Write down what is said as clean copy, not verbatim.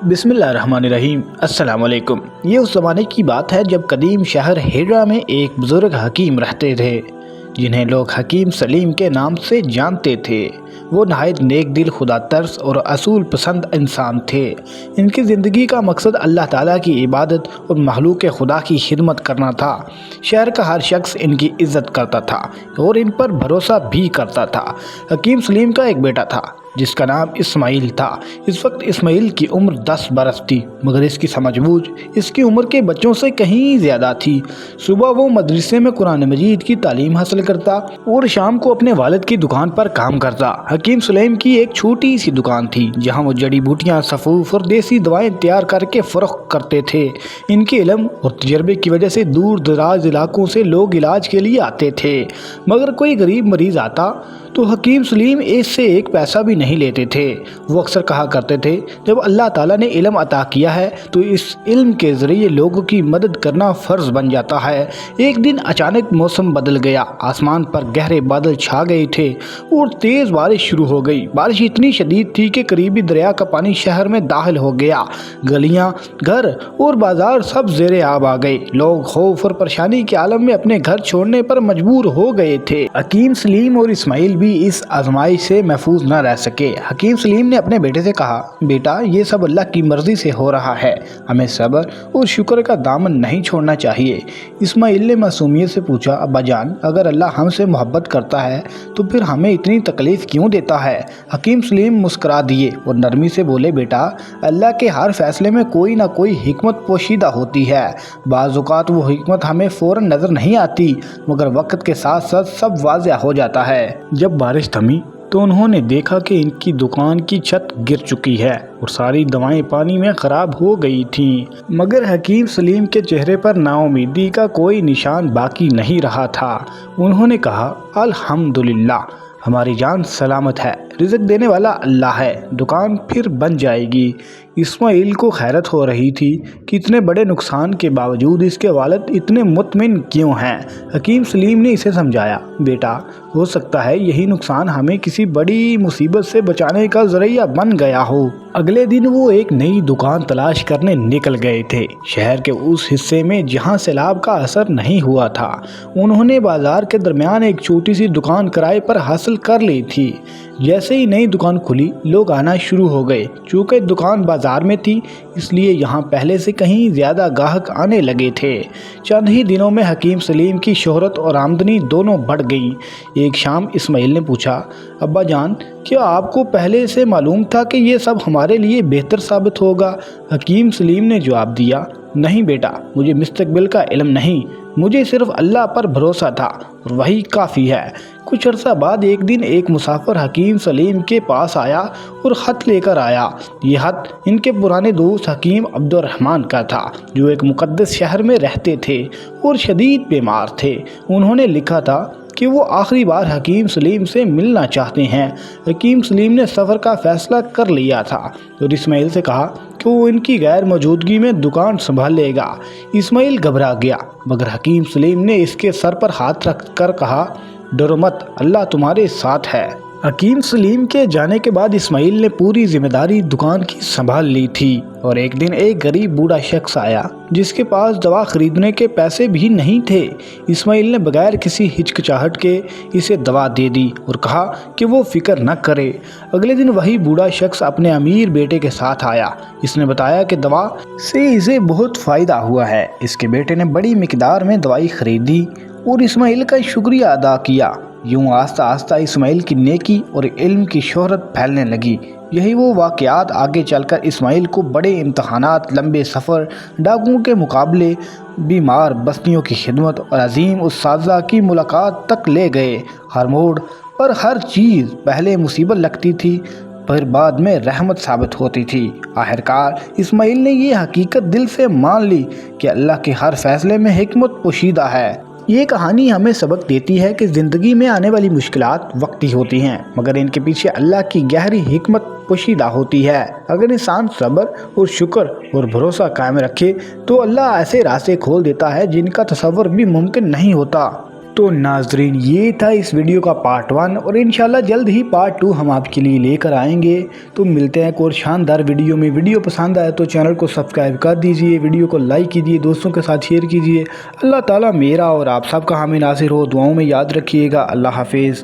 बिस्मिल्लाहिर्रहमानिर्रहीम। अस्सलाम वालेकुम। ये उस ज़माने की बात है जब कदीम शहर हिरा में एक बुज़ुर्ग हकीम रहते थे जिन्हें लोग हकीम सलीम के नाम से जानते थे। वो नहायत नेक दिल, खुदा तरस और असूल पसंद इंसान थे। इनकी ज़िंदगी का मकसद अल्लाह ताला की इबादत और मखलूक खुदा की खिदमत करना था। शहर का हर शख्स इनकी इज़्ज़त करता था और इन पर भरोसा भी करता था। हकीम सलीम का एक बेटा था जिसका नाम इस्माइल था। इस वक्त इस्माइल की उम्र 10 बरस थी, मगर इसकी समझबूझ इसकी उम्र के बच्चों से कहीं ज़्यादा थी। सुबह वो मदरसे में कुरान मजीद की तालीम हासिल करता और शाम को अपने वालिद की दुकान पर काम करता। हकीम सलीम की एक छोटी सी दुकान थी जहाँ वो जड़ी बूटियाँ, सफ़ूफ और देसी दवाएं तैयार करके फ़रोख्त करते थे। इनके इल्म और तजर्बे की वजह से दूर दराज इलाकों से लोग इलाज के लिए आते थे, मगर कोई गरीब मरीज़ आता तो हकीम सलीम इससे एक पैसा भी नहीं लेते थे। वो अक्सर कहा करते थे, जब अल्लाह ताला ने इल्म अता किया है तो इस इल्म के ज़रिए लोगों की मदद करना फ़र्ज़ बन जाता है। एक दिन अचानक मौसम बदल गया, आसमान पर गहरे बादल छा गए थे और तेज़ बारिश शुरू हो गई। बारिश इतनी शदीद थी कि करीबी दरिया का पानी शहर में दाखिल हो गया। गलियां, घर और बाजार सब ज़ेरे आब आ गए। लोग खौफ और परेशानी के आलम में अपने घर छोड़ने पर मजबूर हो गए थे। हकीम सलीम और इस्माइल भी इस आजमाइश से महफूज न रह सके। हकीम सलीम ने अपने बेटे से कहा, बेटा, ये सब अल्लाह की मर्जी से हो रहा है, हमें सब्र और शुक्र का दामन नहीं छोड़ना चाहिए। इस्माइल ने मासूमियत से पूछा, अब्बा जान, अगर अल्लाह हमसे मोहब्बत करता है तो फिर हमें इतनी तकलीफ क्यों देता है? हकीम सलीम मुस्करा दिए और नरमी से बोले, बेटा, अल्लाह के हर फैसले में कोई ना कोई हिकमत पोशीदा होती है। बाज़ औक़ात वो हिकमत हमें फ़ौरन नज़र नहीं आती, मगर वक्त के साथ साथ सब वाज़ेह हो जाता है। जब बारिश थमी तो उन्होंने देखा कि इनकी दुकान की छत गिर चुकी है और सारी दवाएं पानी में ख़राब हो गई थीं। मगर हकीम सलीम के चेहरे पर नाउमीदी का कोई निशान बाकी नहीं रहा था। उन्होंने कहा, अल्हम्दुलिल्लाह, हमारी जान सलामत है, रिज़्क़ देने वाला अल्लाह है, दुकान फिर बन जाएगी। इस्माइल को हैरत हो रही थी कि इतने बड़े नुकसान के बावजूद इसके वालिद इतने मुतमिन क्यों हैं। हकीम सलीम ने इसे समझाया, बेटा, हो सकता है यही नुकसान हमें किसी बड़ी मुसीबत से बचाने का ज़रिया बन गया हो। अगले दिन वो एक नई दुकान तलाश करने निकल गए थे, शहर के उस हिस्से में जहाँ सैलाब का असर नहीं हुआ था। उन्होंने बाजार के दरमियान एक छोटी सी दुकान किराए पर हासिल कर ली थी। जैसे ही नई दुकान खुली, लोग आना शुरू हो गए। चूँकि दुकान बाजार में थी, इसलिए यहाँ पहले से कहीं ज़्यादा गाहक आने लगे थे। चंद ही दिनों में हकीम सलीम की शोहरत और आमदनी दोनों बढ़ गई। एक शाम इस्माइल ने पूछा, अब्बा जान, क्या आपको पहले से मालूम था कि ये सब हमारे लिए बेहतर साबित होगा? हकीम सलीम ने जवाब दिया, नहीं बेटा, मुझे मुस्तकबिल का इल्म नहीं, मुझे सिर्फ अल्लाह पर भरोसा था और वही काफ़ी है। कुछ अर्सा बाद एक दिन एक मुसाफिर हकीम सलीम के पास आया और ख़त लेकर आया। ये ख़त इनके पुराने दोस्त हकीम अब्दुर्रहमान का था, जो एक मुक़द्दस शहर में रहते थे और शदीद बीमार थे। उन्होंने लिखा था कि वो आखिरी बार हकीम सलीम से मिलना चाहते हैं। हकीम सलीम ने सफ़र का फ़ैसला कर लिया था और इस्माइल से कहा कि वो इनकी गैर मौजूदगी में दुकान संभालेगा। इस्माइल घबरा गया, मगर हकीम सलीम ने इसके सर पर हाथ रख कर कहा, डरो मत, अल्लाह तुम्हारे साथ है। हकीम सलीम के जाने के बाद इस्माइल ने पूरी जिम्मेदारी दुकान की संभाल ली थी और एक दिन एक गरीब बूढ़ा शख्स आया जिसके पास दवा खरीदने के पैसे भी नहीं थे। इस्माइल ने बगैर किसी हिचकिचाहट के इसे दवा दे दी और कहा कि वो फिक्र न करे। अगले दिन वही बूढ़ा शख्स अपने अमीर बेटे के साथ आया। इसने बताया कि दवा से इसे बहुत फ़ायदा हुआ है। इसके बेटे ने बड़ी मिकदार में दवाई खरीदी और इस्माइल का शुक्रिया अदा किया। यूँ आस्ता आस्ता इस्माइल की नेकी और इल्म की शोहरत फैलने लगी। यही वो वाक़यात आगे चलकर इस्माइल को बड़े इम्तहानात, लंबे सफ़र, डाकुओं के मुकाबले, बीमार बस्तियों की खिदमत और अजीम उस्ताज़ा की मुलाकात तक ले गए। हर मोड़ पर हर चीज़ पहले मुसीबत लगती थी, पर बाद में रहमत साबित होती थी। आखिरकार इस्माइल ने ये हकीकत दिल से मान ली कि अल्लाह के हर फैसले में हिकमत पोशीदा है। ये कहानी हमें सबक देती है कि ज़िंदगी में आने वाली मुश्किलात वक्ती होती हैं, मगर इनके पीछे अल्लाह की गहरी हिकमत पोशीदा होती है। अगर इंसान सब्र और शुक्र और भरोसा कायम रखे तो अल्लाह ऐसे रास्ते खोल देता है जिनका तसव्वुर भी मुमकिन नहीं होता। تو ناظرین یہ تھا اس ویڈیو کا پارٹ 1 اور انشاءاللہ جلد ہی پارٹ 2 ہم آپ کے لیے لے کر آئیں گے۔ تو ملتے ہیں ایک اور شاندار ویڈیو میں۔ ویڈیو پسند آئے تو چینل کو سبسکرائب کر دیجئے، ویڈیو کو لائک کیجئے، دوستوں کے ساتھ شیئر کیجئے۔ اللہ تعالیٰ میرا اور آپ سب کا حامی ناصر ہو، دعاؤں میں یاد رکھیے گا۔ اللہ حافظ۔